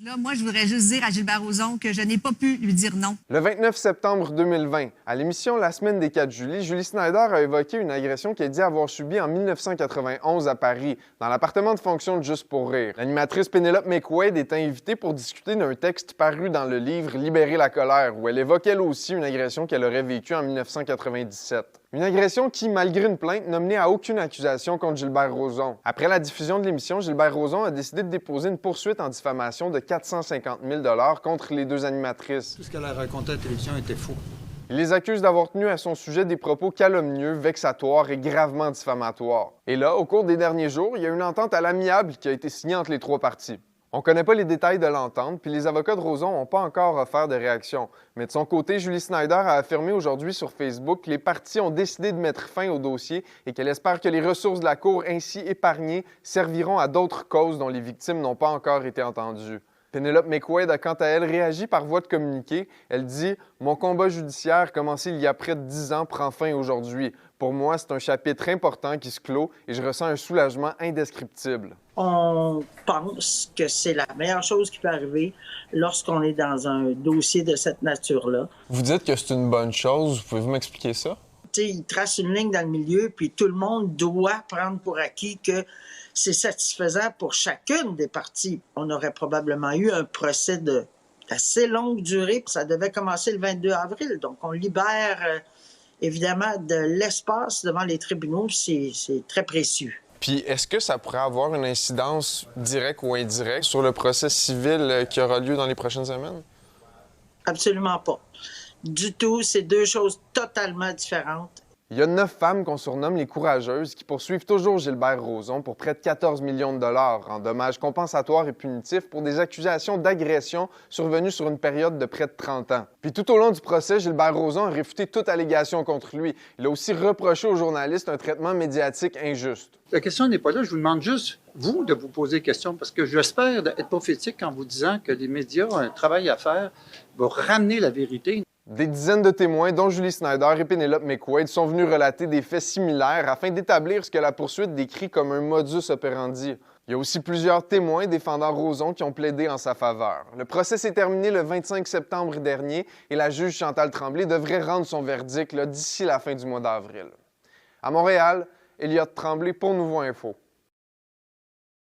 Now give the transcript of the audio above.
Là, moi, je voudrais juste dire à Gilbert Rozon que je n'ai pas pu lui dire non. Le 29 septembre 2020, à l'émission La semaine des 4 juillet, Julie Snyder a évoqué une agression qu'elle dit avoir subie en 1991 à Paris, dans l'appartement de fonction de Juste pour rire. L'animatrice Pénélope McQuaid est invitée pour discuter d'un texte paru dans le livre Libérer la colère, où elle évoque elle aussi une agression qu'elle aurait vécue en 1997. Une agression qui, malgré une plainte, n'a mené à aucune accusation contre Gilbert Rozon. Après la diffusion de l'émission, Gilbert Rozon a décidé de déposer une poursuite en diffamation de 450 000 $ contre les deux animatrices. Tout ce qu'elle a raconté à la télévision était faux. Il les accuse d'avoir tenu à son sujet des propos calomnieux, vexatoires et gravement diffamatoires. Et là, au cours des derniers jours, il y a une entente à l'amiable qui a été signée entre les trois parties. On ne connaît pas les détails de l'entente, puis les avocats de Rozon n'ont pas encore offert de réaction. Mais de son côté, Julie Snyder a affirmé aujourd'hui sur Facebook que les parties ont décidé de mettre fin au dossier et qu'elle espère que les ressources de la Cour ainsi épargnées serviront à d'autres causes dont les victimes n'ont pas encore été entendues. Pénélope McQuaid a quant à elle réagi par voie de communiqué. Elle dit « Mon combat judiciaire, commencé il y a près de 10 ans, prend fin aujourd'hui. Pour moi, c'est un chapitre important qui se clôt et je ressens un soulagement indescriptible. » On pense que c'est la meilleure chose qui peut arriver lorsqu'on est dans un dossier de cette nature-là. Vous dites que c'est une bonne chose. Pouvez-vous m'expliquer ça? Il trace une ligne dans le milieu, puis tout le monde doit prendre pour acquis que c'est satisfaisant pour chacune des parties. On aurait probablement eu un procès d'assez longue durée. Ça devait commencer le 22 avril. Donc, on libère évidemment de l'espace devant les tribunaux. C'est très précieux. Puis, est-ce que ça pourrait avoir une incidence directe ou indirecte sur le procès civil qui aura lieu dans les prochaines semaines? Absolument pas. Du tout. C'est deux choses totalement différentes. Il y a 9 femmes qu'on surnomme les courageuses qui poursuivent toujours Gilbert Rozon pour près de 14 millions de dollars en dommages compensatoires et punitifs pour des accusations d'agression survenues sur une période de près de 30 ans. Puis tout au long du procès, Gilbert Rozon a réfuté toute allégation contre lui. Il a aussi reproché aux journalistes un traitement médiatique injuste. La question n'est pas là. Je vous demande juste, vous, de vous poser des questions, parce que j'espère être prophétique en vous disant que les médias ont un travail à faire pour ramener la vérité. Des dizaines de témoins, dont Julie Snyder et Pénélope McQuaid, sont venus relater des faits similaires afin d'établir ce que la poursuite décrit comme un modus operandi. Il y a aussi plusieurs témoins défendant Rozon qui ont plaidé en sa faveur. Le procès s'est terminé le 25 septembre dernier et la juge Chantal Tremblay devrait rendre son verdict d'ici la fin du mois d'avril. À Montréal, Elliott Tremblay pour Nouveau Info.